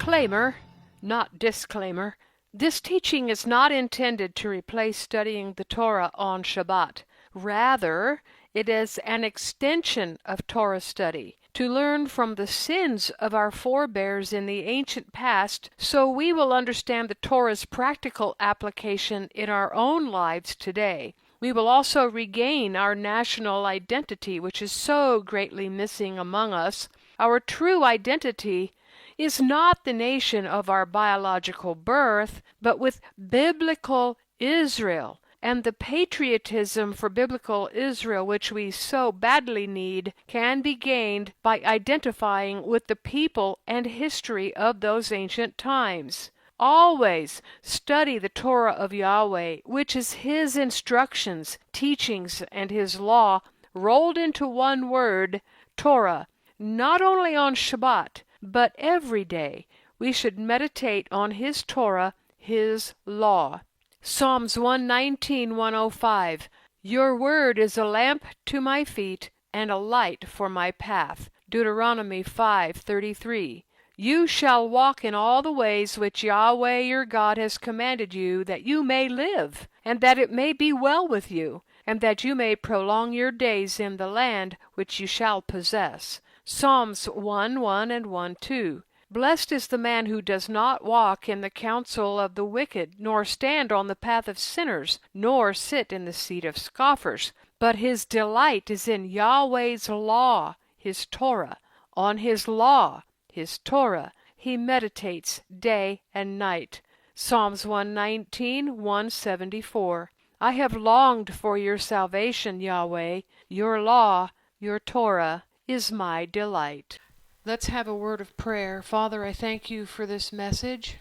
Disclaimer, not disclaimer. This teaching is not intended to replace studying the Torah on Shabbat. Rather, it is an extension of Torah study to learn from the sins of our forebears in the ancient past so we will understand the Torah's practical application in our own lives today. We will also regain our national identity, which is so greatly missing among us. Our true identity is not the nation of our biological birth, but with biblical Israel. And the patriotism for biblical Israel, which we so badly need, can be gained by identifying with the people and history of those ancient times. Always study the Torah of Yahweh, which is His instructions, teachings, and His law, rolled into one word, Torah. Not only on Shabbat, but every day we should meditate on His Torah, His law. Psalms 119:105. Your word is a lamp to my feet and a light for my path. Deuteronomy 5:33. You shall walk in all the ways which Yahweh your God has commanded you, that you may live, and that it may be well with you, and that you may prolong your days in the land which you shall possess. Psalms 1:1 and 1:2. Blessed is the man who does not walk in the counsel of the wicked, nor stand on the path of sinners, nor sit in the seat of scoffers. But his delight is in Yahweh's law, His Torah. On His law, His Torah, he meditates day and night. Psalms 119:174. I have longed for your salvation, Yahweh. Your law, your Torah, is my delight. Let's have a word of prayer. Father, I thank you for this message,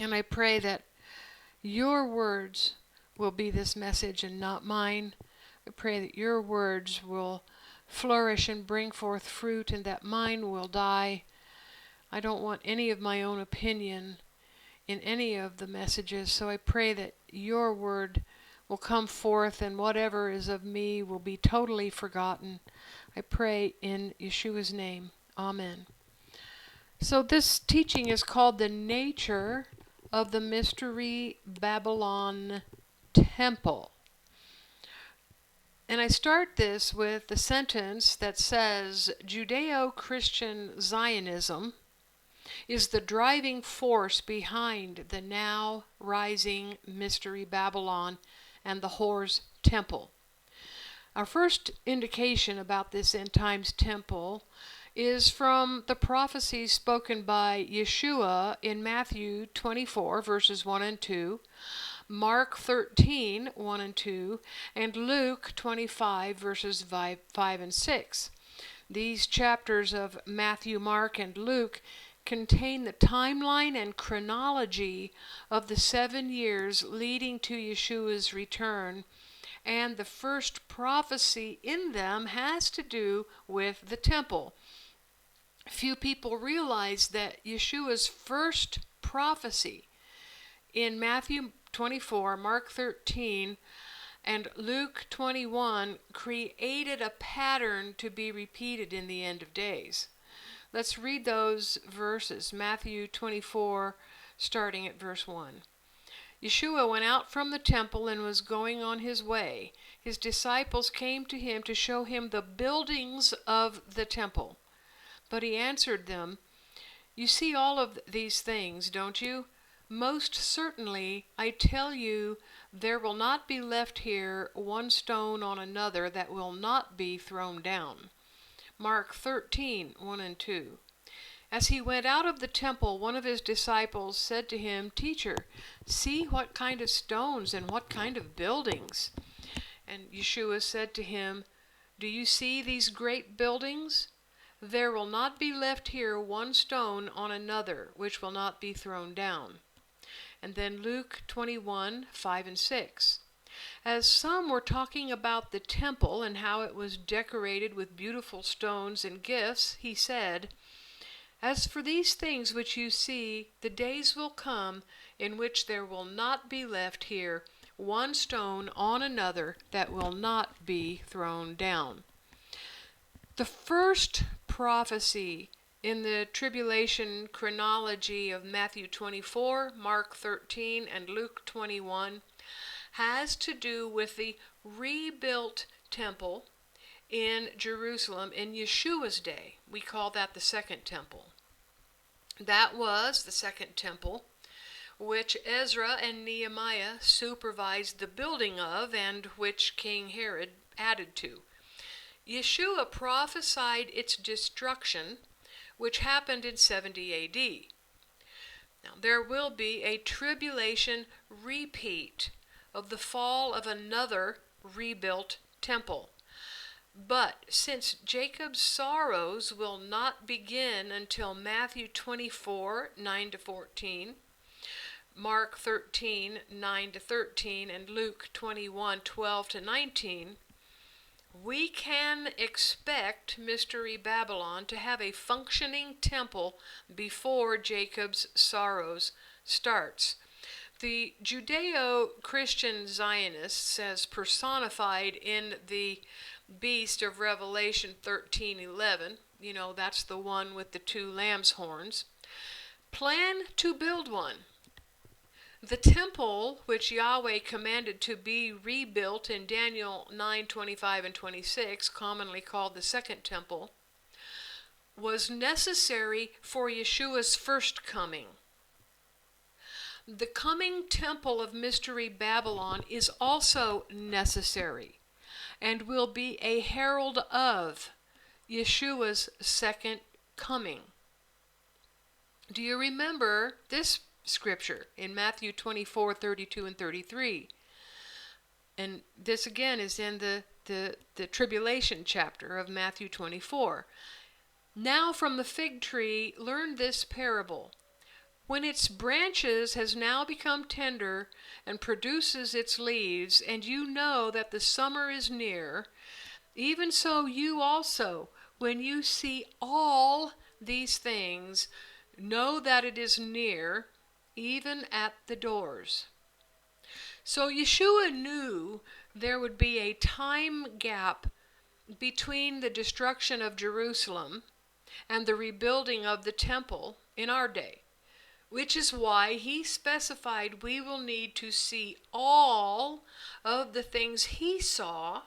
and I pray that your words will be this message and not mine. I pray that your words will flourish and bring forth fruit, and that mine will die. I don't want any of my own opinion in any of the messages, so I pray that your word will come forth, and whatever is of me will be totally forgotten. I pray in Yeshua's name. Amen. So this teaching is called The Nature of the Mystery Babylon Temple. And I start this with the sentence that says, Judeo-Christian Zionism is the driving force behind the now rising Mystery Babylon and the Whore's Temple. Our first indication about this end times temple is from the prophecies spoken by Yeshua in Matthew 24, verses 1 and 2, Mark 13, 1 and 2, and Luke 25, verses 5 and 6. These chapters of Matthew, Mark, and Luke contain the timeline and chronology of the 7 years leading to Yeshua's return, and the first prophecy in them has to do with the temple. Few people realize that Yeshua's first prophecy in Matthew 24, Mark 13, and Luke 21 created a pattern to be repeated in the end of days. Let's read those verses. Matthew 24, starting at verse 1. Yeshua went out from the temple and was going on his way. His disciples came to him to show him the buildings of the temple. But he answered them, You see all of these things, don't you? Most certainly, I tell you, there will not be left here one stone on another that will not be thrown down. Mark 13, 1 and 2. As he went out of the temple, one of his disciples said to him, Teacher, see what kind of stones and what kind of buildings. And Yeshua said to him, Do you see these great buildings? There will not be left here one stone on another which will not be thrown down. And then Luke 21, 5 and 6. As some were talking about the temple and how it was decorated with beautiful stones and gifts, he said, As for these things which you see, the days will come in which there will not be left here one stone on another that will not be thrown down. The first prophecy in the tribulation chronology of Matthew 24, Mark 13, and Luke 21 has to do with the rebuilt temple in Jerusalem in Yeshua's day. We call that the Second Temple. That was the Second Temple, which Ezra and Nehemiah supervised the building of and which King Herod added to. Yeshua prophesied its destruction, which happened in 70 A.D. Now, there will be a tribulation repeat of the fall of another rebuilt temple. But since Jacob's sorrows will not begin until Matthew 24, 9-14, Mark 13, 9-13, and Luke 21, 12-19, we can expect Mystery Babylon to have a functioning temple before Jacob's sorrows starts. The Judeo-Christian Zionists, as personified in the beast of Revelation 13:11, that's the one with the two lamb's horns, plan to build one. The temple, which Yahweh commanded to be rebuilt in Daniel 9:25 and 26, commonly called the Second Temple, was necessary for Yeshua's first coming. The coming temple of Mystery Babylon is also necessary and will be a herald of Yeshua's second coming. Do you remember this scripture in Matthew 24, 32 and 33? And this again is in the tribulation chapter of Matthew 24. Now from the fig tree learn this parable. When its branches has now become tender and produces its leaves, and you know that the summer is near, even so you also, when you see all these things, know that it is near, even at the doors. So Yeshua knew there would be a time gap between the destruction of Jerusalem and the rebuilding of the temple in our day, which is why he specified we will need to see all of the things he saw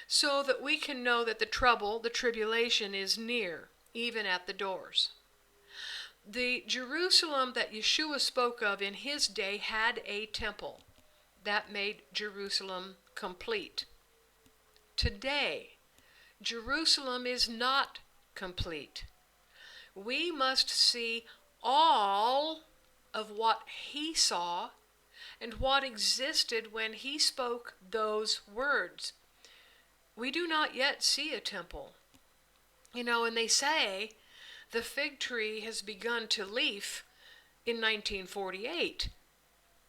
so that we can know that the trouble, the tribulation, is near, even at the doors. The Jerusalem that Yeshua spoke of in his day had a temple. That made Jerusalem complete. Today, Jerusalem is not complete. We must see all of what he saw and what existed when he spoke those words. We do not yet see a temple. And they say the fig tree has begun to leaf in 1948.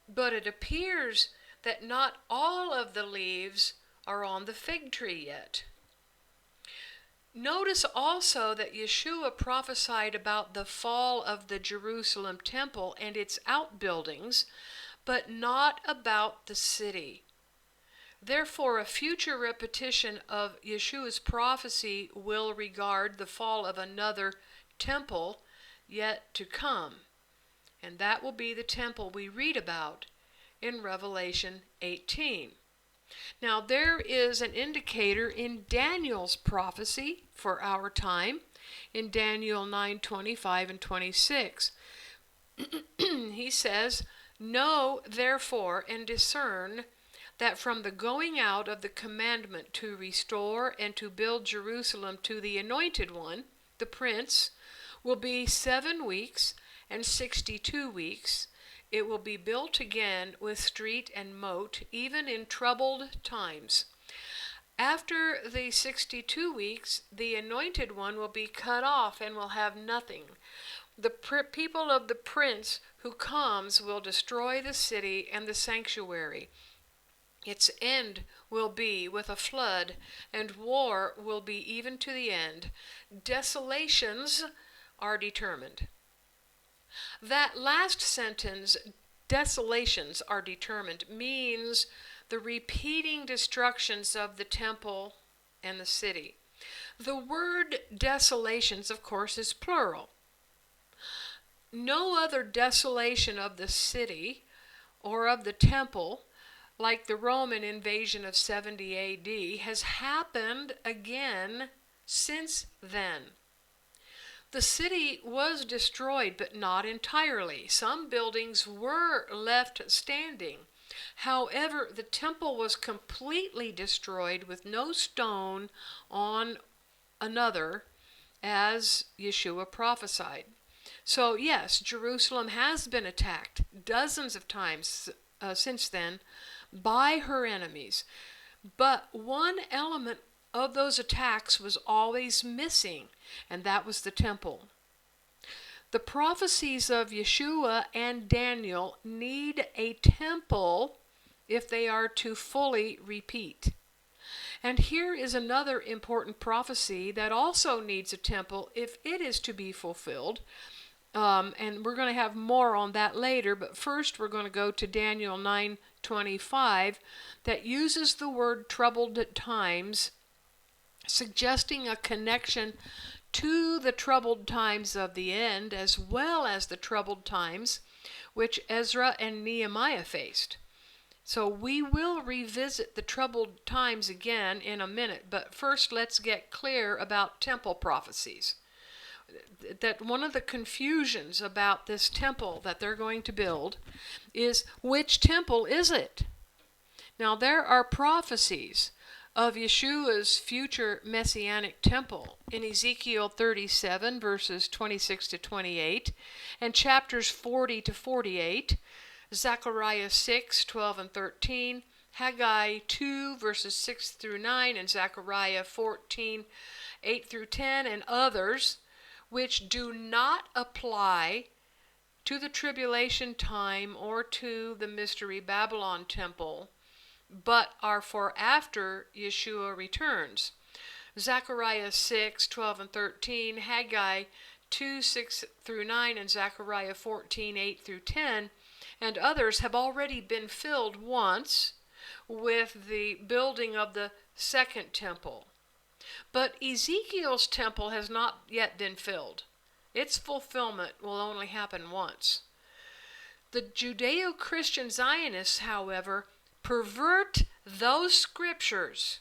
But it appears that not all of the leaves are on the fig tree yet. Notice also that Yeshua prophesied about the fall of the Jerusalem temple and its outbuildings, but not about the city. Therefore, a future repetition of Yeshua's prophecy will regard the fall of another temple yet to come, and that will be the temple we read about in Revelation 18. Now, there is an indicator in Daniel's prophecy for our time, in Daniel 9:25 and 26. He says, "Know therefore and discern that from the going out of the commandment to restore and to build Jerusalem to the Anointed One, the Prince, will be 7 weeks and 62 weeks. It will be built again with street and moat, even in troubled times. After the 62 weeks, the Anointed One will be cut off and will have nothing. The people of the Prince who comes will destroy the city and the sanctuary. Its end will be with a flood, and war will be even to the end. Desolations are determined." That last sentence, desolations are determined, means the repeating destructions of the temple and the city. The word desolations, of course, is plural. No other desolation of the city or of the temple, like the Roman invasion of 70 A.D., has happened again since then. The city was destroyed, but not entirely. Some buildings were left standing. However, the temple was completely destroyed with no stone on another, as Yeshua prophesied. So yes, Jerusalem has been attacked dozens of times since then by her enemies. But one element of those attacks was always missing, and that was the temple. The prophecies of Yeshua and Daniel need a temple if they are to fully repeat. And here is another important prophecy that also needs a temple if it is to be fulfilled. And we're going to have more on that later, but first we're going to go to Daniel 9:25 that uses the word troubled times, suggesting a connection to the troubled times of the end as well as the troubled times which Ezra and Nehemiah faced. So we will revisit the troubled times again in a minute, but first let's get clear about temple prophecies. That one of the confusions about this temple that they're going to build is, which temple is it? Now there are prophecies of Yeshua's future messianic temple in Ezekiel 37 verses 26 to 28 and chapters 40 to 48, Zechariah 6, 12 and 13, Haggai 2 verses 6 through 9, and Zechariah 14, 8 through 10, and others, which do not apply to the tribulation time or to the Mystery Babylon temple, but are for after Yeshua returns. Zechariah 6, 12 and 13, Haggai 2, 6 through 9, and Zechariah 14, 8 through 10, and others have already been filled once with the building of the second temple. But Ezekiel's temple has not yet been filled. Its fulfillment will only happen once. The Judeo-Christian Zionists, however, pervert those scriptures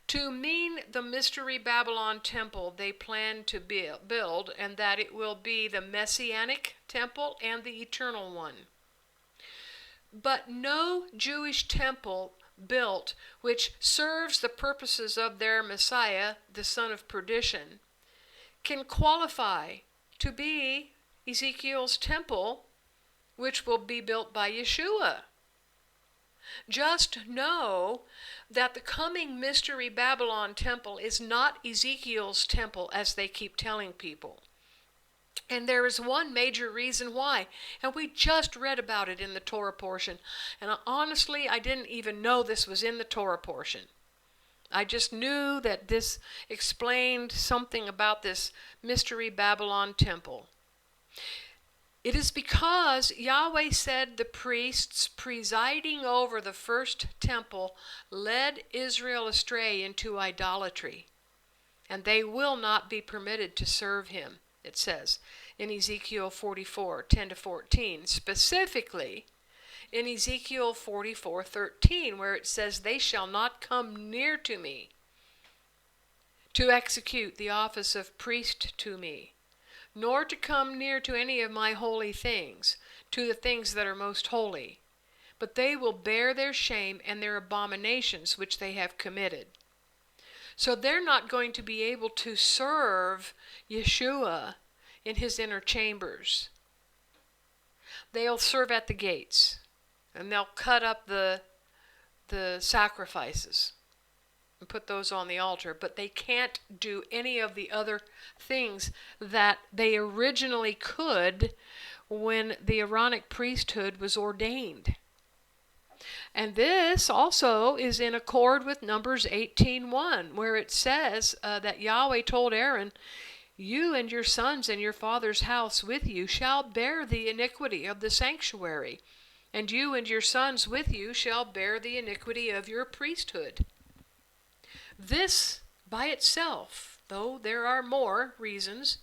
to mean the Mystery Babylon temple they plan to build, and that it will be the Messianic temple and the eternal one. But no Jewish temple built which serves the purposes of their Messiah, the son of perdition, can qualify to be Ezekiel's temple, which will be built by Yeshua. Just know that the coming Mystery Babylon temple is not Ezekiel's temple, as they keep telling people. And there is one major reason why, and we just read about it in the Torah portion. And honestly, I didn't even know this was in the Torah portion. I just knew that this explained something about this Mystery Babylon temple. It is because Yahweh said the priests presiding over the first temple led Israel astray into idolatry, and they will not be permitted to serve him, it says in Ezekiel 44, 10 to 14, specifically in Ezekiel 44, 13, where it says, "They shall not come near to me to execute the office of priest to me, nor to come near to any of my holy things, to the things that are most holy. But they will bear their shame and their abominations which they have committed." So they're not going to be able to serve Yeshua in his inner chambers. They'll serve at the gates, and they'll cut up the sacrifices and put those on the altar, but they can't do any of the other things that they originally could when the Aaronic priesthood was ordained. And this also is in accord with Numbers 18:1, where it says that Yahweh told Aaron, "You and your sons and your father's house with you shall bear the iniquity of the sanctuary, and you and your sons with you shall bear the iniquity of your priesthood." This by itself though there are more reasons,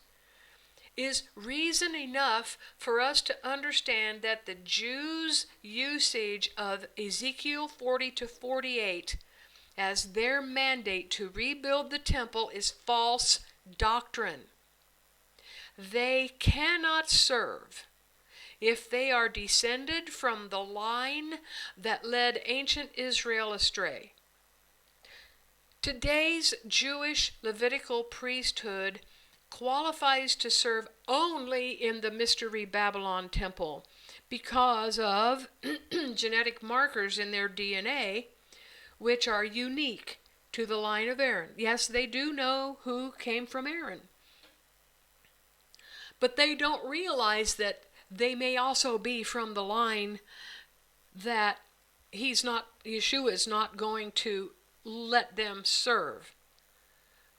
is reason enough for us to understand that the Jews' usage of Ezekiel 40 to 48 as their mandate to rebuild the temple is false doctrine. They cannot serve if they are descended from the line that led ancient Israel astray. Today's Jewish Levitical priesthood qualifies to serve only in the Mystery Babylon temple because of genetic markers in their DNA which are unique to the line of Aaron. Yes, they do know who came from Aaron, but they don't realize that they may also be from the line that Yeshua is not going to let them serve.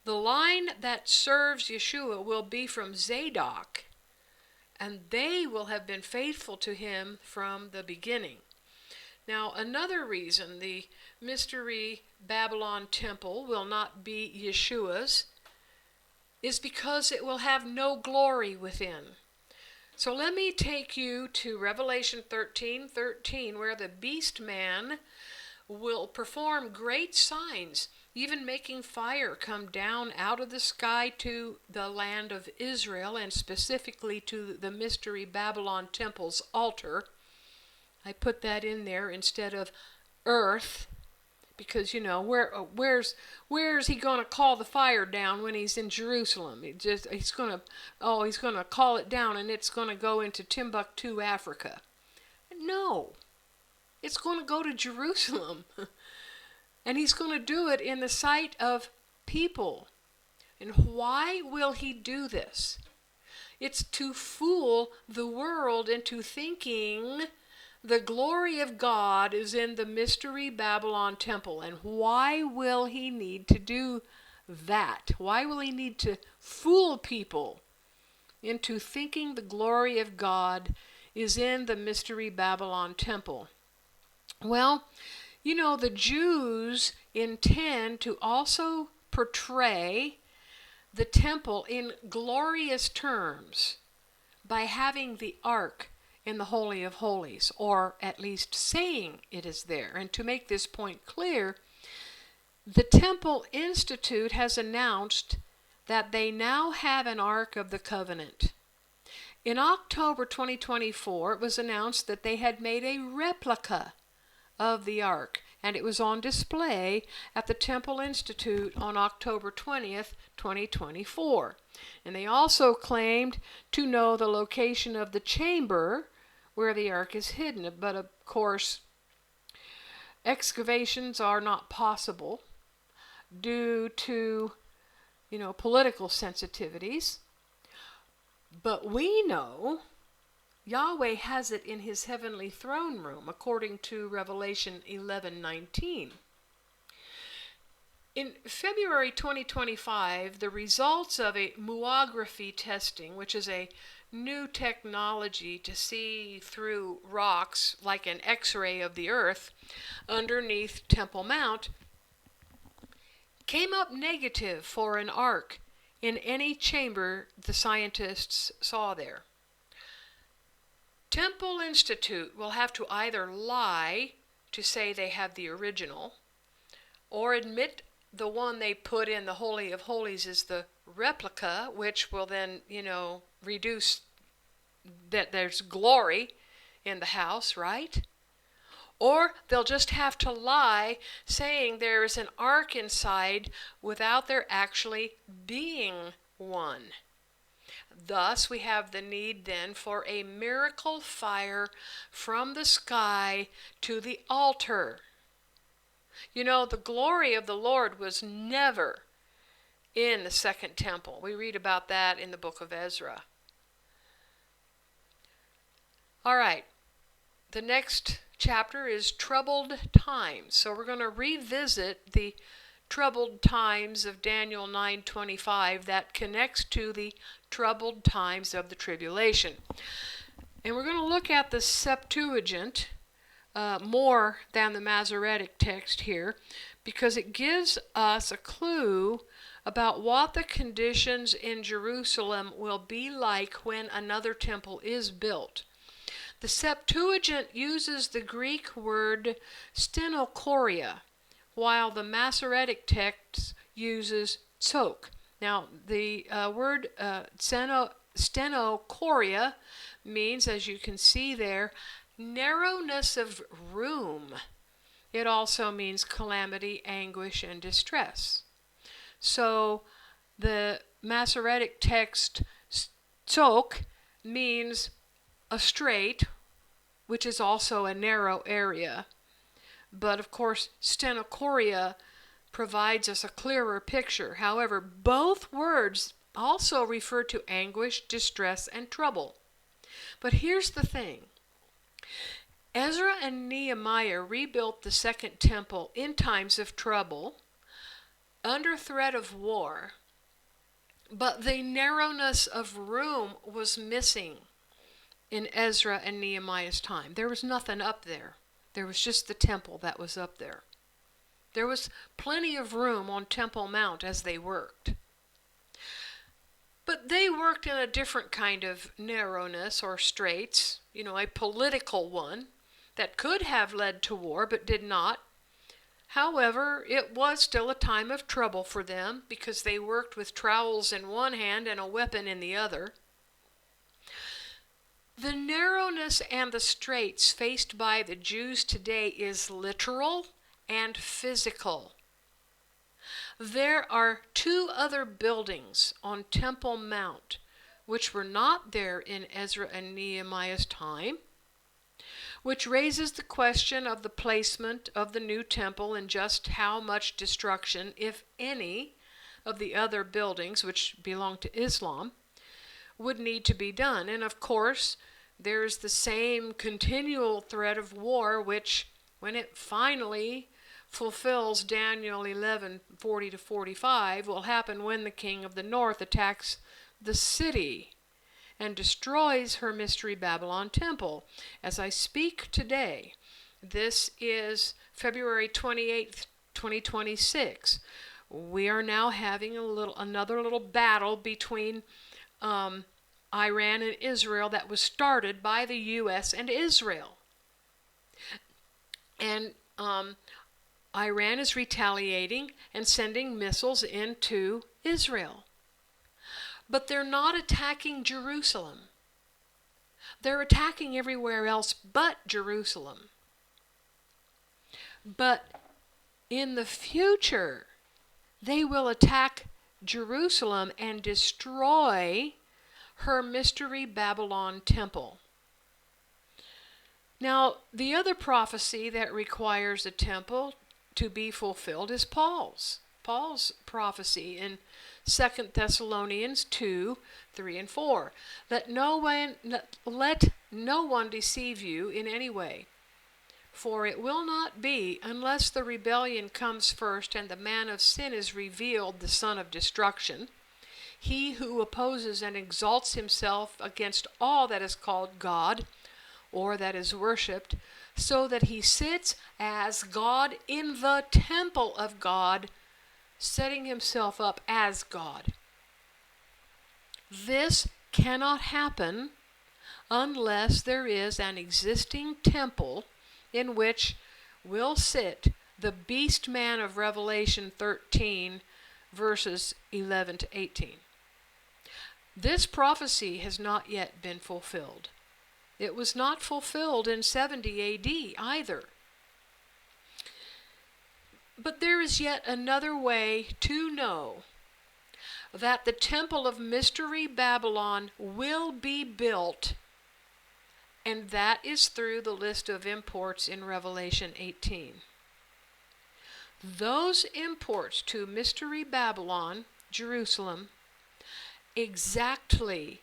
The line that serves Yeshua will be from Zadok, and they will have been faithful to him from the beginning. Now, another reason the Mystery Babylon temple will not be Yeshua's is because it will have no glory within. So let me take you to Revelation 13:13, where the beast man will perform great signs, even making fire come down out of the sky to the land of Israel, and specifically to the Mystery Babylon temple's altar. I put that in there instead of earth, because where's he going to call the fire down when he's in Jerusalem? He's going to call it down, and it's going to go into Timbuktu, Africa. No, it's going to go to Jerusalem. And he's going to do it in the sight of people. And why will he do this? It's to fool the world into thinking the glory of God is in the Mystery Babylon temple. And why will he need to do that? Why will he need to fool people into thinking the glory of God is in the Mystery Babylon temple? Well, the Jews intend to also portray the temple in glorious terms by having the ark in the Holy of Holies, or at least saying it is there. And to make this point clear, the Temple Institute has announced that they now have an Ark of the Covenant. In October 2024, it was announced that they had made a replica of the Ark, and it was on display at the Temple Institute on October 20th, 2024. And they also claimed to know the location of the chamber where the Ark is hidden. But of course, excavations are not possible due to, political sensitivities. But we know Yahweh has it in his heavenly throne room, according to Revelation 11:19. In February 2025, the results of a muography testing, which is a new technology to see through rocks like an X-ray of the earth underneath Temple Mount, came up negative for an ark in any chamber the scientists saw there. Temple Institute will have to either lie to say they have the original, or admit the one they put in the Holy of Holies is the replica, which will then, reduce that there's glory in the house, right? Or they'll just have to lie, saying there is an ark inside without there actually being one. Thus, we have the need then for a miracle fire from the sky to the altar. The glory of the Lord was never in the second temple. We read about that in the book of Ezra. All right, the next chapter is troubled times. So we're going to revisit the troubled times of Daniel 9:25 that connects to the troubled times of the tribulation. And we're going to look at the Septuagint more than the Masoretic text here, because it gives us a clue about what the conditions in Jerusalem will be like when another temple is built. The Septuagint uses the Greek word stenochoria, while the Masoretic text uses tzok. Now, the word stenochoria means, as you can see there, narrowness of room. It also means calamity, anguish, and distress. So the Masoretic text tzok means a strait, which is also a narrow area. But of course, stenochoria provides us a clearer picture. However, both words also refer to anguish, distress, and trouble. But here's the thing. Ezra and Nehemiah rebuilt the second temple in times of trouble, under threat of war, but the narrowness of room was missing in Ezra and Nehemiah's time. There was nothing up there. There was just the temple that was up there. There was plenty of room on Temple Mount as they worked. But they worked in a different kind of narrowness or straits, a political one that could have led to war but did not. However, it was still a time of trouble for them because they worked with trowels in one hand and a weapon in the other. The narrowness and the straits faced by the Jews today is literal and physical. There are two other buildings on Temple Mount which were not there in Ezra and Nehemiah's time, which raises the question of the placement of the new temple and just how much destruction, if any, of the other buildings which belong to Islam would need to be done. And of course, there's the same continual threat of war, which, when it finally fulfills Daniel 11:40-45, will happen when the king of the north attacks the city and destroys her mystery Babylon temple. As I speak today, this is February 28th, 2026. We are now having another little battle between Iran and Israel that was started by the U.S. and Israel. And Iran is retaliating and sending missiles into Israel. But they're not attacking Jerusalem. They're attacking everywhere else but Jerusalem. But in the future, they will attack Jerusalem and destroy her mystery Babylon temple. Now, the other prophecy that requires a temple to be fulfilled is Paul's prophecy in 2 Thessalonians 2:3-4. Let no one deceive you in any way, for it will not be unless the rebellion comes first and the man of sin is revealed, the son of destruction, he who opposes and exalts himself against all that is called God or that is worshipped, so that he sits as God in the temple of God, setting himself up as God. This cannot happen unless there is an existing temple in which will sit the beast man of Revelation 13, verses 11-18. This prophecy has not yet been fulfilled. It was not fulfilled in 70 A.D. either. But there is yet another way to know that the temple of mystery Babylon will be built, and that is through the list of imports in Revelation 18. Those imports to mystery Babylon, Jerusalem, exactly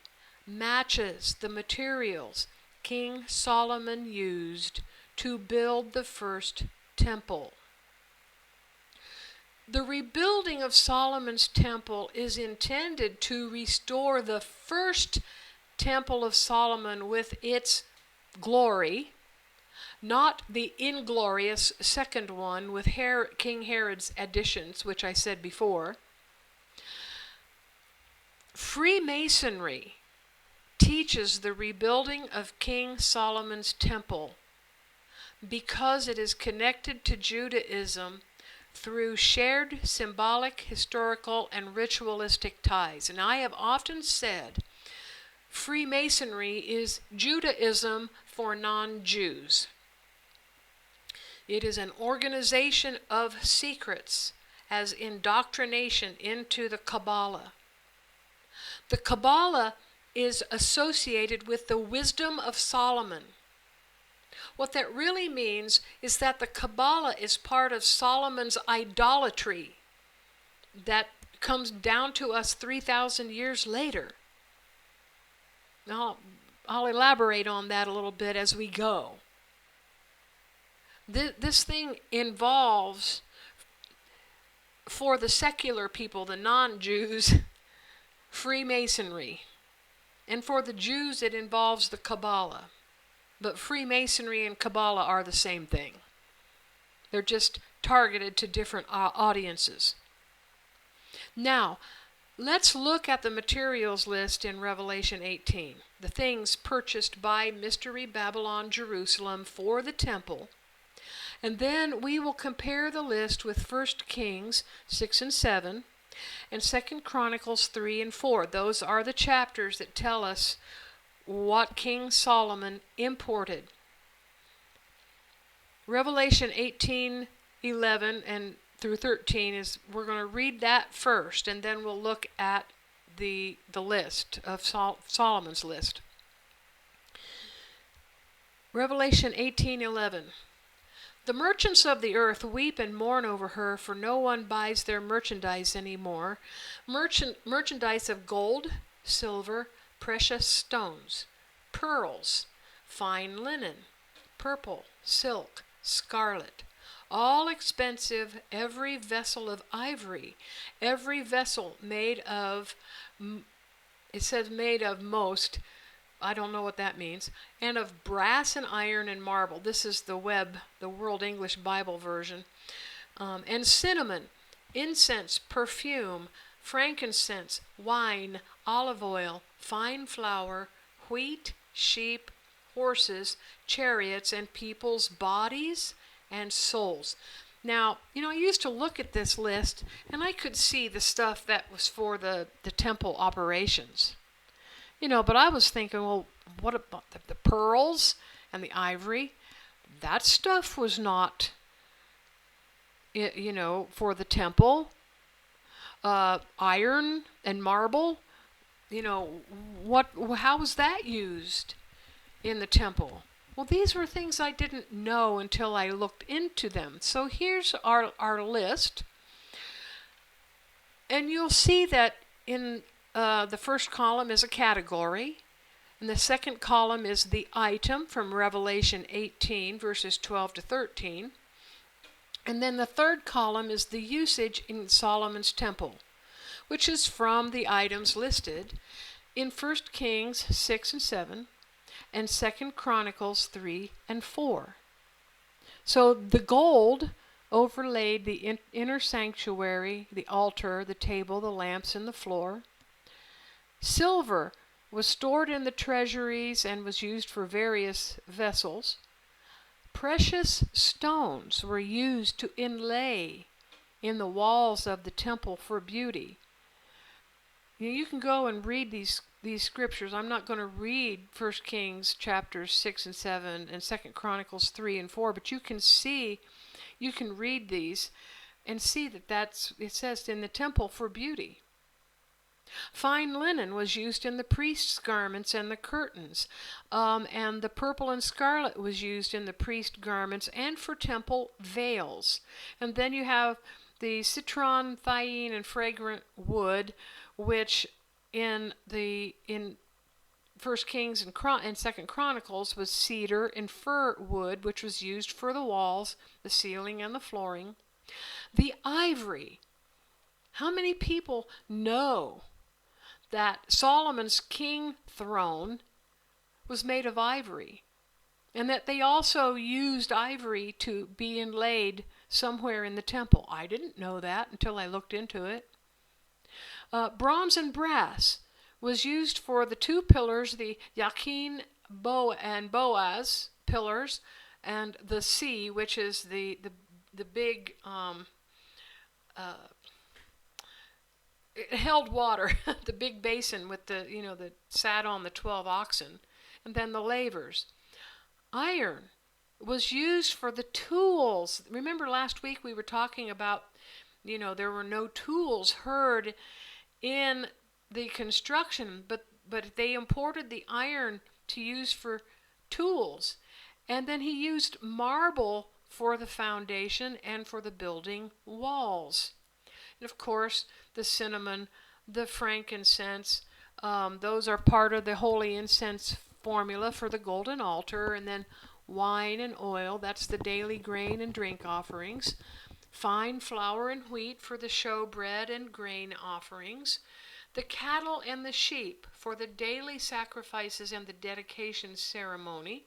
matches the materials King Solomon used to build the first temple. The rebuilding of Solomon's temple is intended to restore the first temple of Solomon with its glory, not the inglorious second one with King Herod's additions, which I said before. Freemasonry teaches the rebuilding of King Solomon's temple because it is connected to Judaism through shared symbolic, historical, and ritualistic ties. And I have often said Freemasonry is Judaism for non-Jews. It is an organization of secrets as indoctrination into the Kabbalah. The Kabbalah is associated with the wisdom of Solomon. What that really means is that the Kabbalah is part of Solomon's idolatry that comes down to us 3,000 years later. Now, I'll elaborate on that a little bit as we go. This thing involves, for the secular people, the non-Jews, Freemasonry. And for the Jews, it involves the Kabbalah. But Freemasonry and Kabbalah are the same thing. They're just targeted to different audiences. Now, let's look at the materials list in Revelation 18. The things purchased by Mystery Babylon Jerusalem for the temple. And then we will compare the list with 1 Kings 6 and 7 and 2 Chronicles 3 and 4. Those are the chapters that tell us what King Solomon imported. Revelation 18:11 and through 13 is, we're going to read that first, and then we'll look at the list of Solomon's list. Revelation 18:11. The merchants of the earth weep and mourn over her, for no one buys their merchandise anymore. Merchandise of gold, silver, precious stones, pearls, fine linen, purple, silk, scarlet, all expensive, every vessel of ivory, every vessel made of, it says made of most, I don't know what that means, and of brass and iron and marble. This is the World English Bible version. And cinnamon, incense, perfume, frankincense, wine, olive oil, fine flour, wheat, sheep, horses, chariots, and people's bodies and souls. Now, I used to look at this list, and I could see the stuff that was for the temple operations. But I was thinking, well, what about the pearls and the ivory? That stuff was not, for the temple. Iron and marble, how was that used in the temple? Well, these were things I didn't know until I looked into them. So here's our list. And you'll see that in the first column is a category, and the second column is the item from Revelation 18, verses 12 to 13. And then the third column is the usage in Solomon's temple, which is from the items listed in 1 Kings 6 and 7 and 2 Chronicles 3 and 4. So the gold overlaid the inner sanctuary, the altar, the table, the lamps, and the floor. Silver was stored in the treasuries and was used for various vessels. Precious stones were used to inlay in the walls of the temple for beauty. You can go and read these scriptures. I'm not going to read 1 Kings chapters 6 and 7 and 2 Chronicles 3 and 4, but you can read these and see that it says in the temple for beauty. Fine linen was used in the priest's garments and the curtains, and the purple and scarlet was used in the priest garments and for temple veils. And then you have the citron, thyine, and fragrant wood, which in 1 Kings and 2 Chronicles was cedar and fir wood, which was used for the walls, the ceiling, and the flooring. The ivory. How many people know that Solomon's king throne was made of ivory, and that they also used ivory to be inlaid somewhere in the temple? I didn't know that until I looked into it. Bronze and brass. was used for the two pillars, the Yakin and Boaz pillars, and the sea, which is the big it held water, the big basin with the that sat on the 12 oxen, and then the lavers. Iron was used for the tools. Remember last week we were talking about, there were no tools heard in the construction, but they imported the iron to use for tools. And then he used marble for the foundation and for the building walls. And of course, the cinnamon, the frankincense, those are part of the holy incense formula for the golden altar. And then wine and oil, that's the daily grain and drink offerings. Fine flour and wheat for the showbread and grain offerings. The cattle and the sheep for the daily sacrifices and the dedication ceremony.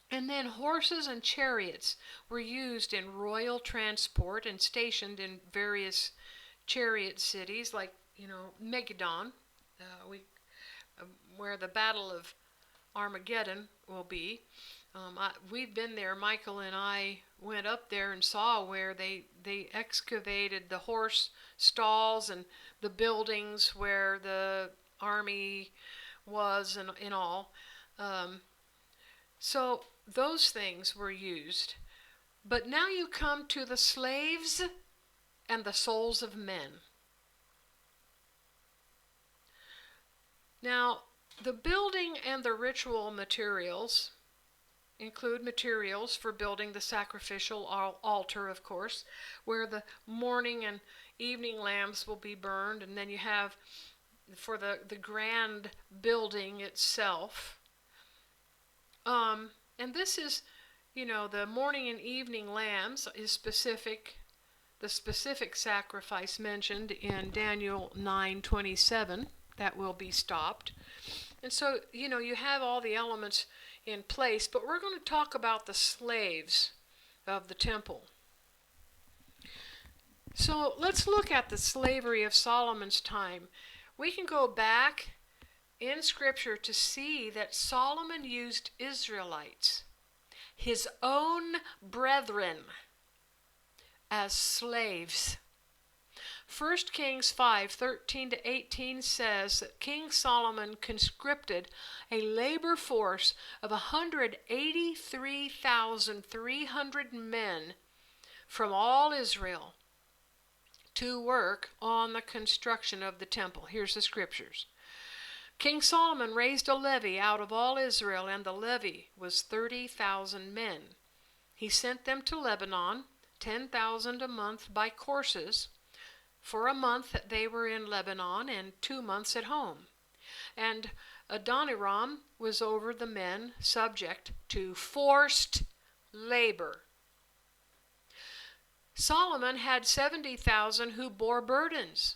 And then horses and chariots were used in royal transport and stationed in various chariot cities like, Megiddo, where the Battle of Armageddon will be. We've been there. Michael and I went up there and saw where they excavated the horse stalls and the buildings where the army was and all. So those things were used. But now you come to the slaves and the souls of men. Now, the building and the ritual materials include materials for building the sacrificial altar, of course, where the morning and evening lamps will be burned, and then you have for the grand building itself. And this is, the morning and evening lambs is the specific sacrifice mentioned in Daniel 9:27 that will be stopped. And so, you have all the elements in place, but we're going to talk about the slaves of the temple. So let's look at the slavery of Solomon's time. We can go back in Scripture to see that Solomon used Israelites, his own brethren, as slaves. 1 Kings 5:13-18 says that King Solomon conscripted a labor force of 183,300 men from all Israel to work on the construction of the temple. Here's the scriptures. King Solomon raised a levy out of all Israel, and the levy was 30,000 men. He sent them to Lebanon, 10,000 a month by courses. For a month they were in Lebanon and 2 months at home. And Adoniram was over the men subject to forced labor. Solomon had 70,000 who bore burdens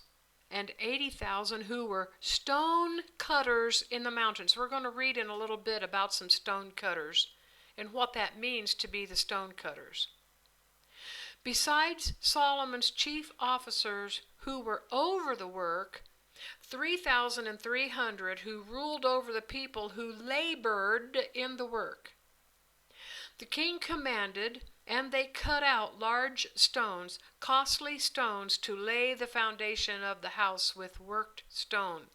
and 80,000 who were stone cutters in the mountains. We're going to read in a little bit about some stone cutters and what that means to be the stone cutters. Besides Solomon's chief officers who were over the work, 3,300 who ruled over the people who labored in the work. The king commanded, and they cut out large stones, costly stones, to lay the foundation of the house with worked stone.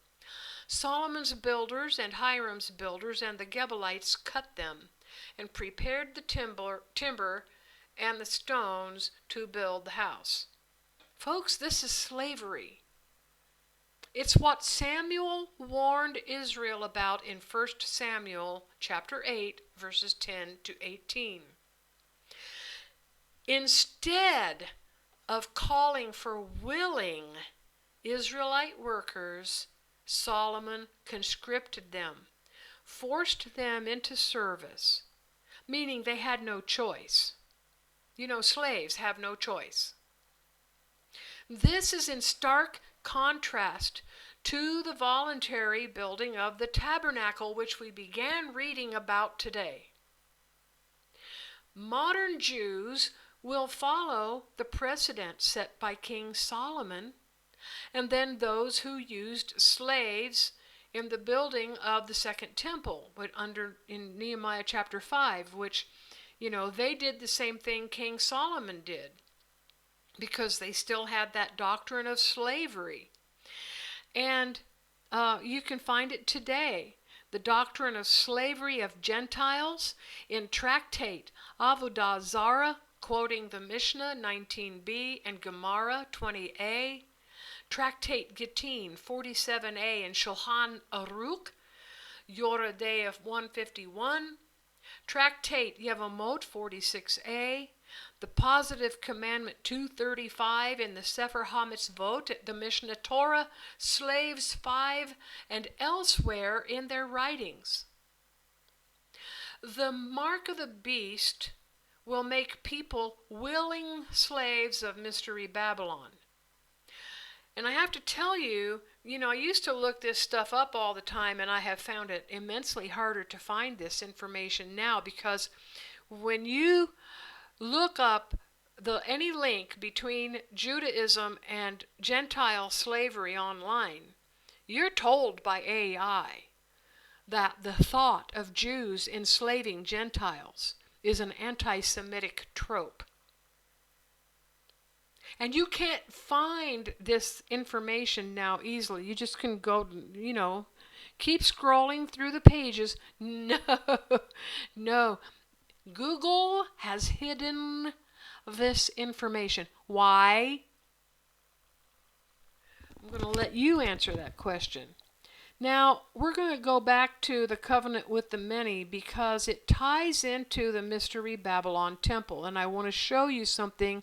Solomon's builders and Hiram's builders and the Gebalites cut them and prepared the timber and the stones to build the house. Folks, this is slavery. It's what Samuel warned Israel about in 1 Samuel chapter 8, verses 10-18. Instead of calling for willing Israelite workers, Solomon conscripted them, forced them into service, meaning they had no choice. Slaves have no choice. This is in stark contrast to the voluntary building of the tabernacle, which we began reading about today. Modern Jews will follow the precedent set by King Solomon, and then those who used slaves in the building of the second temple, in Nehemiah chapter 5, which, they did the same thing King Solomon did, because they still had that doctrine of slavery. And you can find it today. The doctrine of slavery of Gentiles in Tractate Avodah Zarah, quoting the Mishnah 19b and Gemara 20a, Tractate Gittin 47a and Shulchan Aruch, Yoredei of 151, Tractate Yevamot 46a, the Positive Commandment 235 in the Sefer HaMitzvot, the Mishnah Torah, Slaves 5, and elsewhere in their writings. The mark of the beast will make people willing slaves of Mystery Babylon. And I have to tell you, I used to look this stuff up all the time, and I have found it immensely harder to find this information now, because when you look up any link between Judaism and Gentile slavery online, you're told by AI that the thought of Jews enslaving Gentiles is an anti-Semitic trope. And you can't find this information now easily. You just can go, keep scrolling through the pages. No. Google has hidden this information. Why? I'm going to let you answer that question. Now, we're going to go back to the covenant with the many, because it ties into the Mystery Babylon temple. And I want to show you something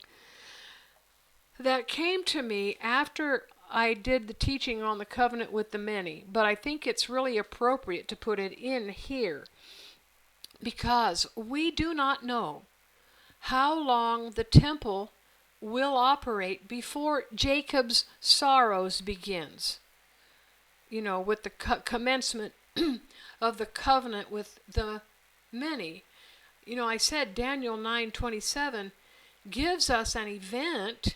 that came to me after I did the teaching on the covenant with the many. But I think it's really appropriate to put it in here, because we do not know how long the temple will operate before Jacob's sorrows begins. With the commencement of the covenant with the many. I said Daniel 9:27 gives us an event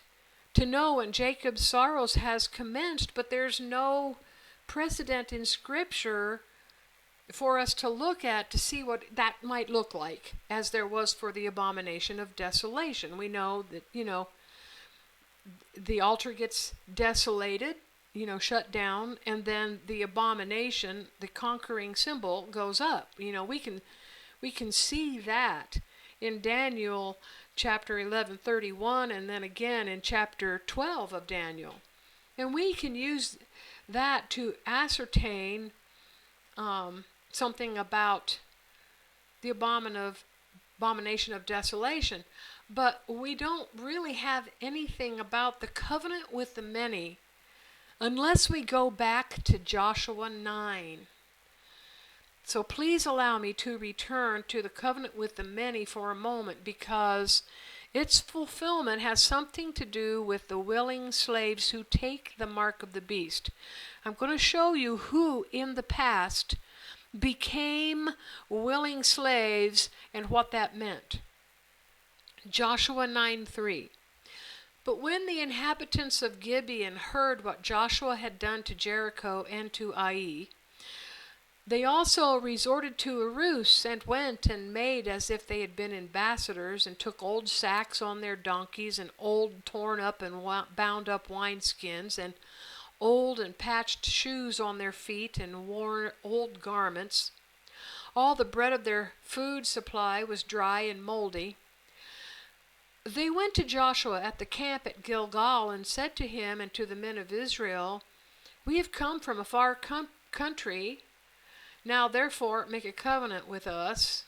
to know when Jacob's sorrows has commenced, but there's no precedent in Scripture for us to look at to see what that might look like, as there was for the abomination of desolation. We know that, the altar gets desolated, shut down, and then the abomination, the conquering symbol, goes up. We can see that in Daniel chapter 11:31, and then again in chapter 12 of Daniel. And we can use that to ascertain something about the abomination of desolation. But we don't really have anything about the covenant with the many unless we go back to Joshua 9. So please allow me to return to the covenant with the many for a moment, because its fulfillment has something to do with the willing slaves who take the mark of the beast. I'm going to show you who in the past became willing slaves and what that meant. Joshua 9:3. But when the inhabitants of Gibeon heard what Joshua had done to Jericho and to Ai, they also resorted to a ruse, and went and made as if they had been ambassadors, and took old sacks on their donkeys, and old torn up and bound up wineskins, and old and patched shoes on their feet, and wore old garments. All the bread of their food supply was dry and moldy. They went to Joshua at the camp at Gilgal, and said to him and to the men of Israel, "We have come from a far country. Now therefore make a covenant with us."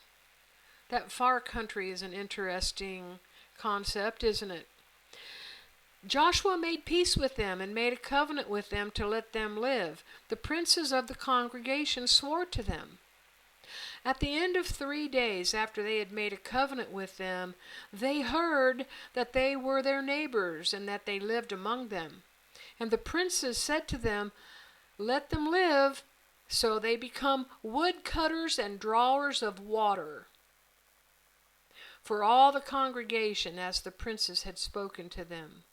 That far country is an interesting concept, isn't it? Joshua made peace with them, and made a covenant with them to let them live. The princes of the congregation swore to them. At the end of 3 days after they had made a covenant with them, they heard that they were their neighbors, and that they lived among them. And the princes said to them, "Let them live." So they become woodcutters and drawers of water for all the congregation, as the princes had spoken to them.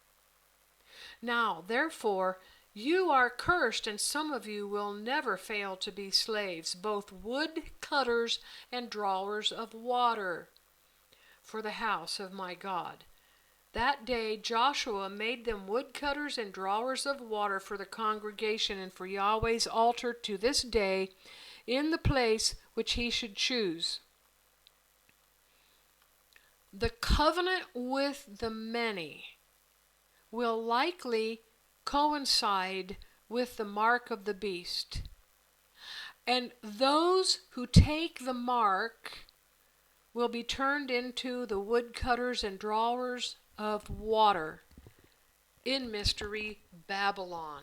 Now, therefore, You are cursed, and some of you will never fail to be slaves, both wood cutters and drawers of water for the house of my God. That day Joshua made them woodcutters and drawers of water for the congregation and for Yahweh's altar to this day in the place which he should choose. The covenant with the many will likely coincide with the mark of the beast. And those who take the mark will be turned into the woodcutters and drawers of water in mystery Babylon.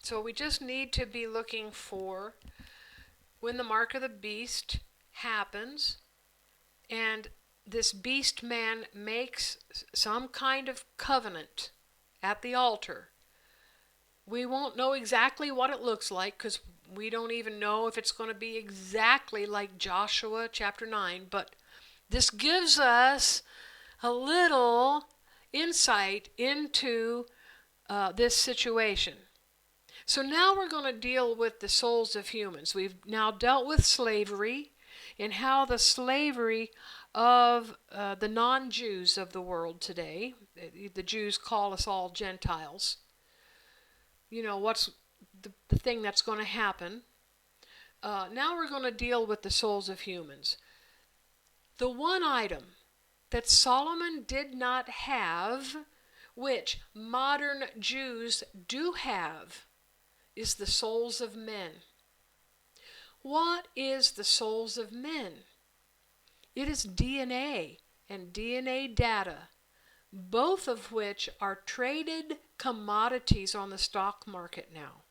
So we just need to be looking for when the mark of the beast happens and this beast man makes some kind of covenant at the altar. We won't know exactly what it looks like because we don't even know if it's going to be exactly like Joshua chapter 9, but this gives us a little insight into this situation. So now we're going to deal with the souls of humans. We've now dealt with slavery and how the slavery of the non-Jews of the world today, the Jews call us all Gentiles. You know, what's the thing that's going to happen. Now we're going to deal with the souls of humans. The one item that Solomon did not have, which modern Jews do have, is the souls of men. What is the souls of men? It is DNA and DNA data, both of which are traded commodities on the stock market now.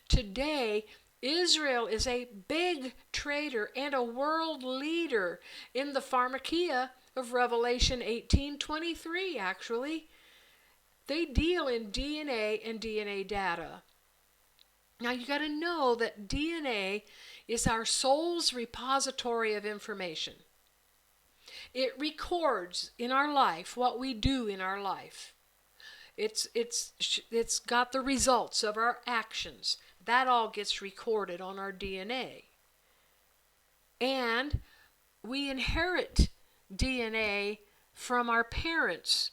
Today, Israel is a big trader and a world leader in the pharmakia of Revelation 18:23, actually. They deal in DNA and DNA data. Now you got to know that DNA is our soul's repository of information. It records in our life what we do in our life. It's got the results of our actions. That all gets recorded on our DNA. And we inherit DNA from our parents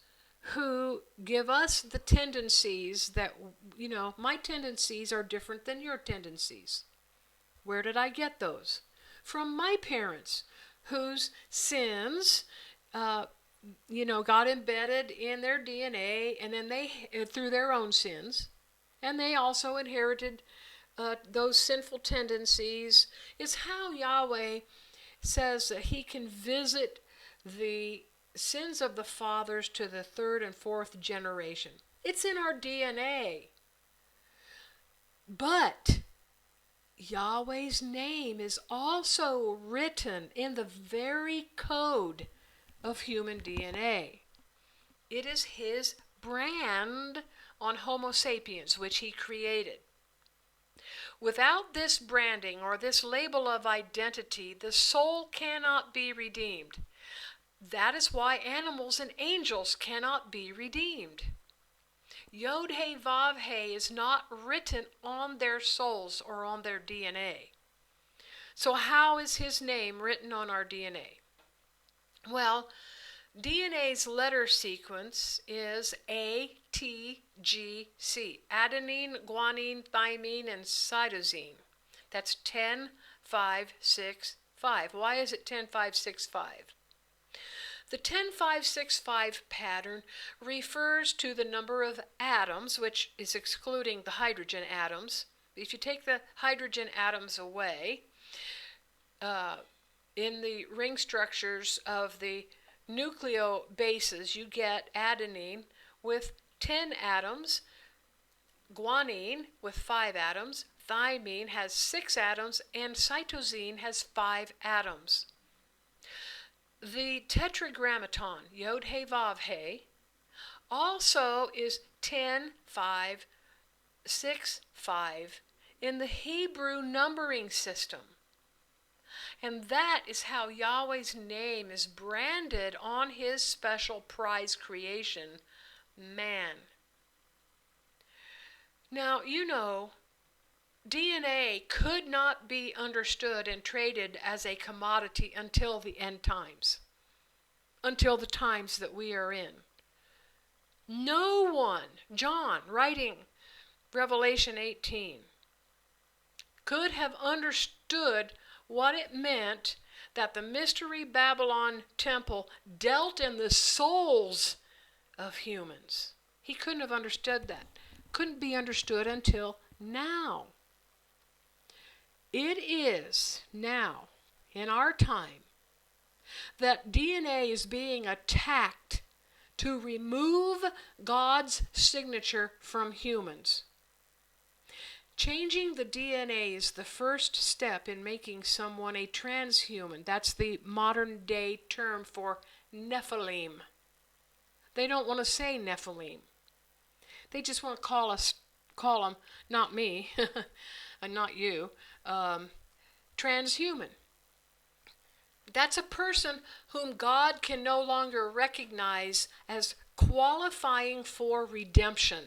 who give us the tendencies that, you know, my tendencies are different than your tendencies. Where did I get those? From my parents, whose sins, got embedded in their DNA, and then they, through their own sins, and they also inherited those sinful tendencies. Is how Yahweh says that he can visit the sins of the fathers to the third and fourth generation. It's in our DNA. But Yahweh's name is also written in the very code of human DNA. It is his brand on Homo sapiens, which he created. Without this branding or this label of identity, the soul cannot be redeemed. That is why animals and angels cannot be redeemed. Yod He Vav He is not written on their souls or on their DNA. So how is his name written on our DNA? Well, DNA's letter sequence is ATGC, adenine, guanine, thymine, and cytosine. That's 10, 5, 6, 5. Why is it 10, 5, 6, 5? The 10, 5, 6, 5 pattern refers to the number of atoms, which is excluding the hydrogen atoms. If you take the hydrogen atoms away, in the ring structures of the nucleobases, you get adenine with 10 atoms, guanine with 5 atoms, thymine has 6 atoms, and cytosine has 5 atoms. The tetragrammaton, Yod He Vav He, also is 10, 5, 6, 5 in the Hebrew numbering system. And that is how Yahweh's name is branded on his special prize creation, man. Now, you know, DNA could not be understood and traded as a commodity until the end times, until the times that we are in. No one, John, writing Revelation 18, could have understood what it meant that the mystery Babylon temple dealt in the souls of humans. He couldn't have understood that. Couldn't be understood until now. It is now, in our time, that DNA is being attacked to remove God's signature from humans. Changing the DNA is the first step in making someone a transhuman. That's the modern day term for Nephilim. They don't want to say Nephilim. They just want to call them, not me, and not you, transhuman. That's a person whom God can no longer recognize as qualifying for redemption.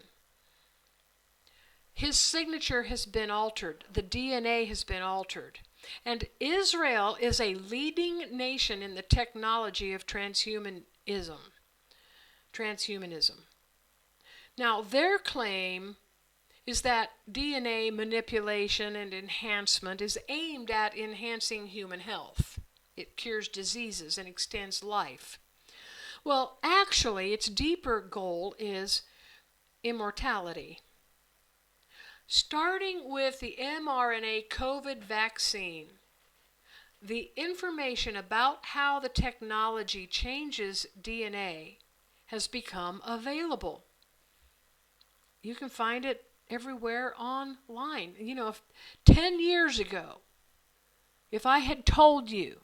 His signature has been altered. The DNA has been altered. And Israel is a leading nation in the technology of transhumanism. Now, their claim is that DNA manipulation and enhancement is aimed at enhancing human health. It cures diseases and extends life. Well, actually, its deeper goal is immortality. Starting with the mRNA COVID vaccine, the information about how the technology changes DNA has become available. You can find it everywhere online. You know, 10 years ago, if I had told you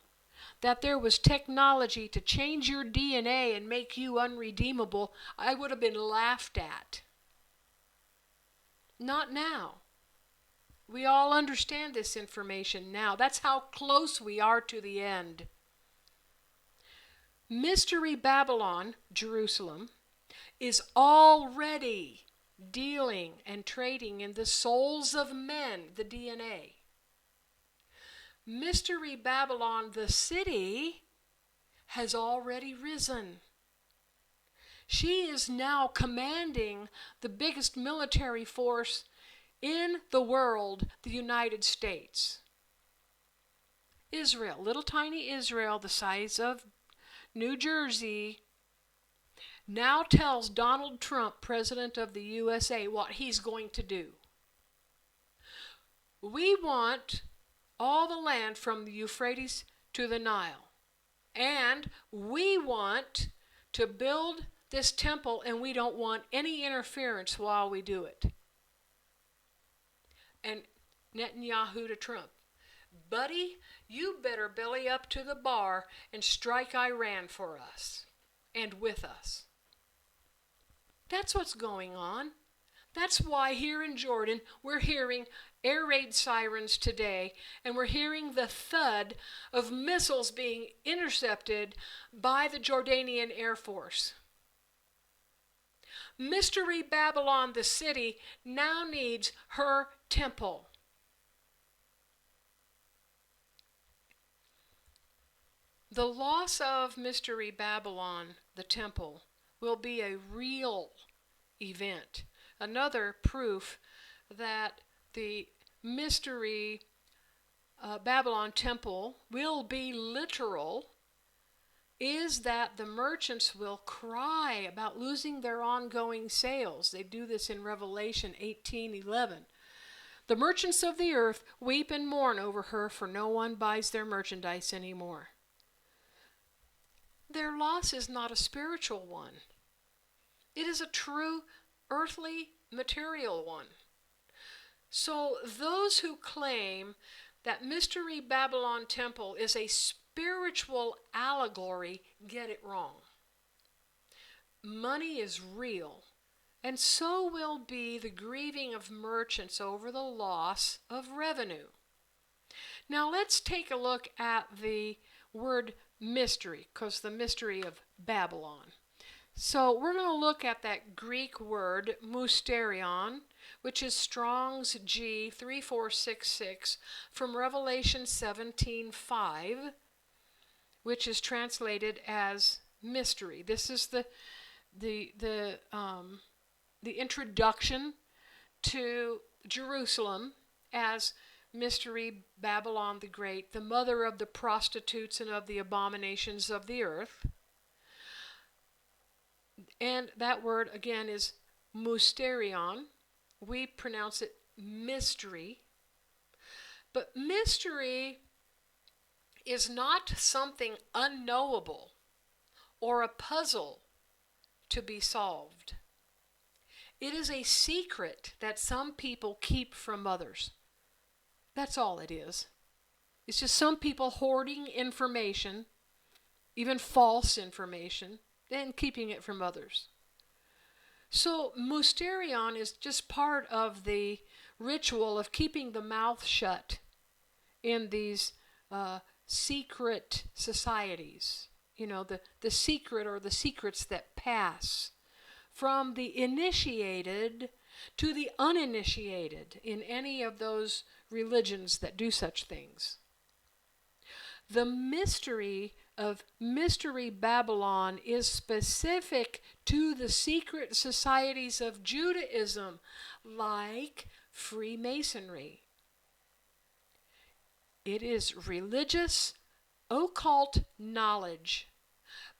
that there was technology to change your DNA and make you unredeemable, I would have been laughed at. Not now. We all understand this information now. That's how close we are to the end. Mystery Babylon, Jerusalem, is already dealing and trading in the souls of men, the DNA. Mystery Babylon, the city, has already risen. She is now commanding the biggest military force in the world, the United States. Israel, little tiny Israel, the size of New Jersey, now tells Donald Trump, President of the USA, what he's going to do. We want all the land from the Euphrates to the Nile. And we want to build this temple, and we don't want any interference while we do it. And Netanyahu to Trump, buddy, you better belly up to the bar and strike Iran for us and with us. That's what's going on. That's why here in Jordan we're hearing air raid sirens today, and we're hearing the thud of missiles being intercepted by the Jordanian Air Force. Mystery Babylon, the city, now needs her temple. The loss of Mystery Babylon, the temple, will be a real event. Another proof that the Mystery Babylon temple will be literal is that the merchants will cry about losing their ongoing sales. They do this in Revelation 18:11. The merchants of the earth weep and mourn over her, for no one buys their merchandise anymore. Their loss is not a spiritual one. It is a true earthly material one. So those who claim that Mystery Babylon temple is a spiritual allegory get it wrong. Money is real, and so will be the grieving of merchants over the loss of revenue. Now let's take a look at the word mystery, because the mystery of Babylon. So we're going to look at that Greek word, mysterion, which is Strong's G 3466 from Revelation 17:5, which is translated as mystery. This is the introduction to Jerusalem as Mystery Babylon the Great, the mother of the prostitutes and of the abominations of the earth. And that word again is mysterion. We pronounce it mystery. But mystery is not something unknowable or a puzzle to be solved. It is a secret that some people keep from others. That's all it is. It's just some people hoarding information, even false information, and keeping it from others. So mysterion is just part of the ritual of keeping the mouth shut in these secret societies. You know, the secret or the secrets that pass from the initiated to the uninitiated in any of those religions that do such things. The mystery of Mystery Babylon is specific to the secret societies of Judaism, like Freemasonry. It is religious, occult knowledge.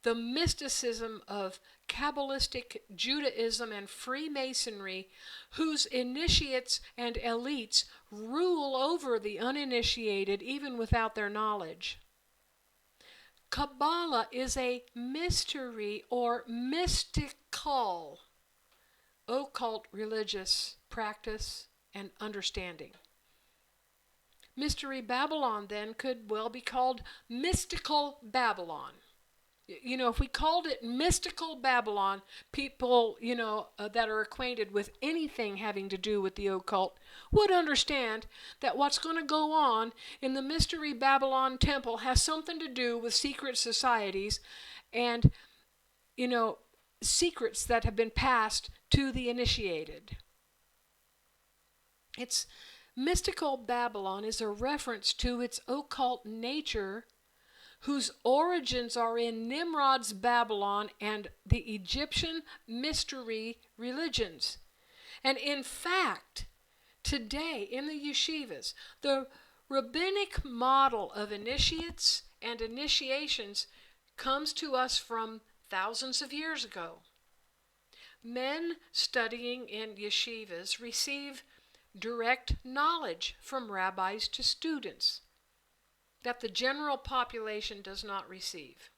The mysticism of Kabbalistic Judaism and Freemasonry, whose initiates and elites rule over the uninitiated even without their knowledge. Kabbalah is a mystery or mystical occult religious practice and understanding. Mystery Babylon then could well be called mystical Babylon. You know, if we called it mystical Babylon, people, that are acquainted with anything having to do with the occult would understand that what's going to go on in the Mystery Babylon temple has something to do with secret societies and, secrets that have been passed to the initiated. It's mystical Babylon is a reference to its occult nature, whose origins are in Nimrod's Babylon and the Egyptian mystery religions. And in fact, today in the yeshivas, the rabbinic model of initiates and initiations comes to us from thousands of years ago. Men studying in yeshivas receive direct knowledge from rabbis to students that the general population does not receive.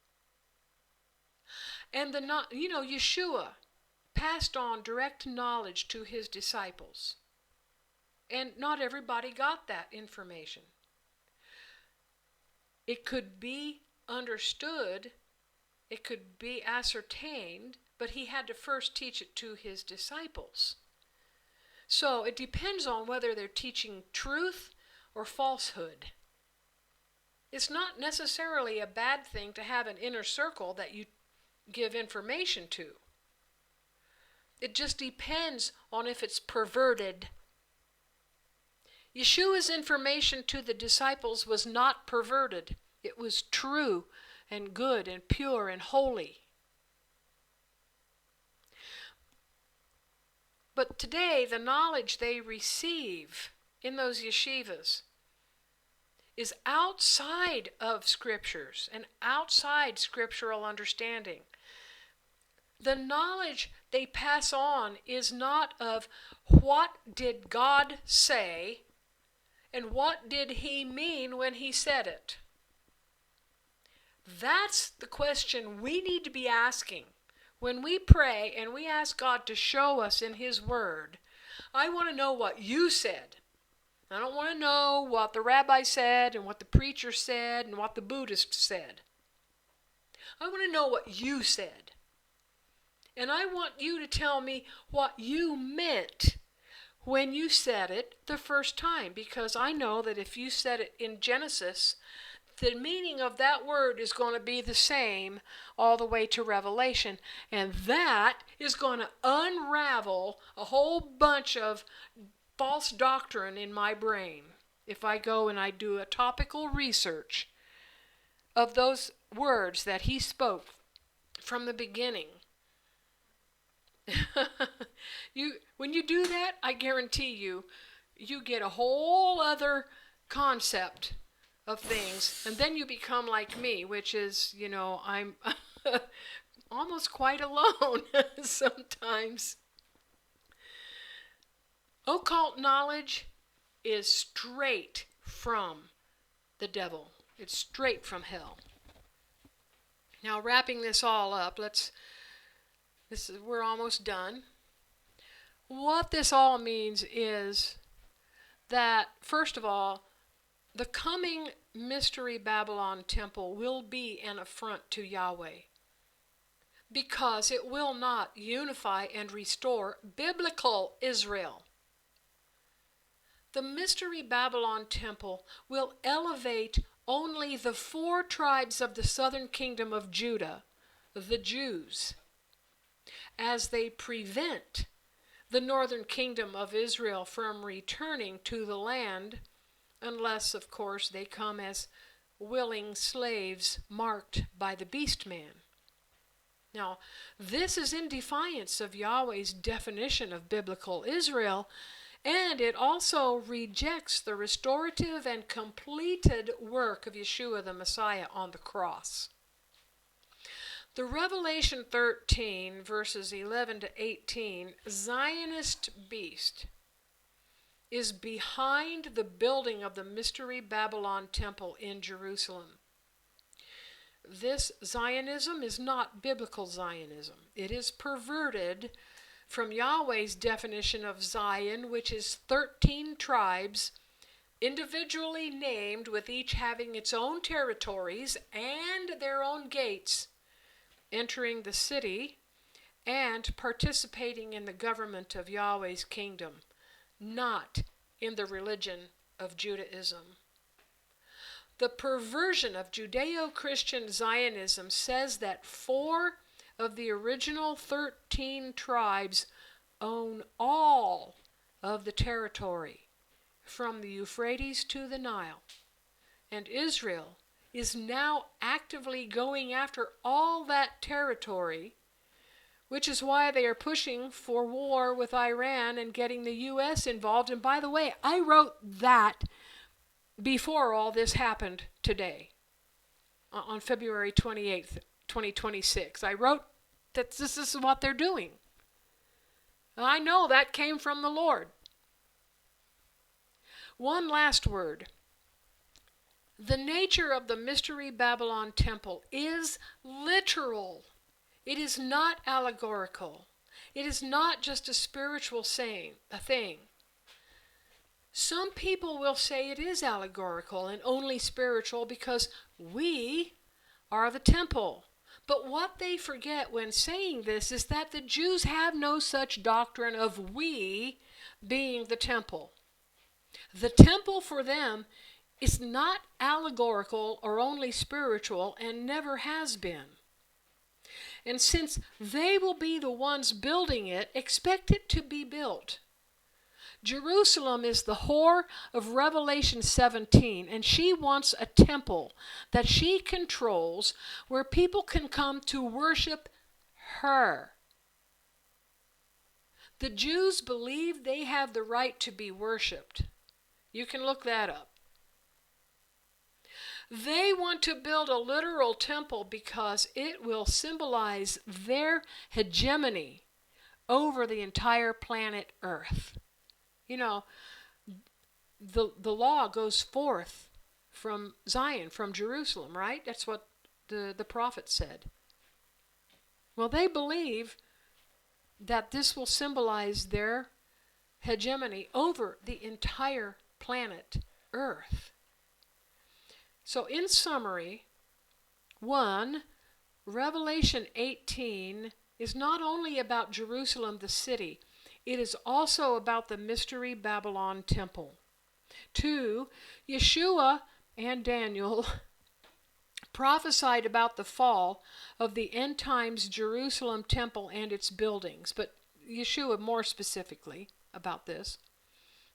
And Yeshua passed on direct knowledge to his disciples. And not everybody got that information. It could be understood, it could be ascertained, but he had to first teach it to his disciples. So it depends on whether they're teaching truth or falsehood. It's not necessarily a bad thing to have an inner circle that you give information to. It just depends on if it's perverted. Yeshua's information to the disciples was not perverted. It was true and good and pure and holy. But today, the knowledge they receive in those yeshivas is outside of scriptures and outside scriptural understanding. The knowledge they pass on is not of what did God say and what did he mean when he said it. That's the question we need to be asking. When we pray and we ask God to show us in his word, I want to know what you said. I don't want to know what the rabbi said and what the preacher said and what the Buddhist said. I want to know what you said. And I want you to tell me what you meant when you said it the first time, because I know that if you said it in Genesis, the meaning of that word is going to be the same all the way to Revelation. And that is going to unravel a whole bunch of false doctrine in my brain if I go and I do a topical research of those words that he spoke from the beginning. When you do that, I guarantee you get a whole other concept of things, and then you become like me, which is, I'm almost quite alone sometimes. Occult knowledge is straight from the devil. It's straight from hell. Now, wrapping this all up, we're almost done. What this all means is that, first of all, the coming Mystery Babylon temple will be an affront to Yahweh, because it will not unify and restore biblical Israel. The Mystery Babylon temple will elevate only the 4 tribes of the southern kingdom of Judah, the Jews, as they prevent the northern kingdom of Israel from returning to the land, unless, of course, they come as willing slaves marked by the beast man. Now, this is in defiance of Yahweh's definition of biblical Israel, and it also rejects the restorative and completed work of Yeshua the Messiah on the cross. The Revelation 13, verses 11 to 18, Zionist beast is behind the building of the Mystery Babylon temple in Jerusalem. This Zionism is not biblical Zionism. It is perverted from Yahweh's definition of Zion, which is 13 tribes, individually named, with each having its own territories and their own gates, entering the city and participating in the government of Yahweh's kingdom, not in the religion of Judaism. The perversion of Judeo-Christian Zionism says that 4 of the original 13 tribes own all of the territory from the Euphrates to the Nile, and Israel is now actively going after all that territory, which is why they are pushing for war with Iran and getting the U.S. involved. And by the way, I wrote that before all this happened today, on February 28th, 2026. I wrote that this is what they're doing. I know that came from the Lord. One last word. The nature of the Mystery Babylon temple is literal. It is not allegorical. It is not just a spiritual thing. Some people will say it is allegorical and only spiritual because we are the temple. But what they forget when saying this is that the Jews have no such doctrine of we being the temple. The temple for them is not allegorical or only spiritual, and never has been. And since they will be the ones building it, expect it to be built. Jerusalem is the whore of Revelation 17, and she wants a temple that she controls where people can come to worship her. The Jews believe they have the right to be worshipped. You can look that up. They want to build a literal temple because it will symbolize their hegemony over the entire planet Earth. You know, the law goes forth from Zion, from Jerusalem, right? That's what the prophet said. Well, they believe that this will symbolize their hegemony over the entire planet Earth. So in summary, 1, Revelation 18 is not only about Jerusalem the city, it is also about the Mystery Babylon temple. 2, Yeshua and Daniel prophesied about the fall of the end times Jerusalem temple and its buildings, but Yeshua more specifically about this.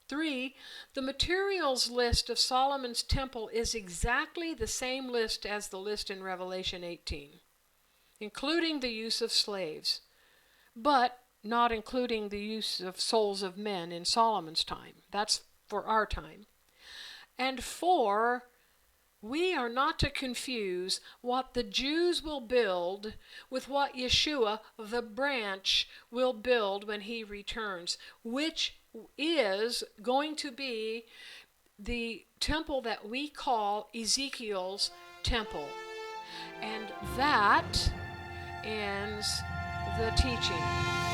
3, the materials list of Solomon's temple is exactly the same list as the list in Revelation 18, including the use of slaves, but not including the use of souls of men in Solomon's time. That's for our time. And 4, we are not to confuse what the Jews will build with what Yeshua, the branch, will build when he returns, which is going to be the temple that we call Ezekiel's temple. And that ends the teaching.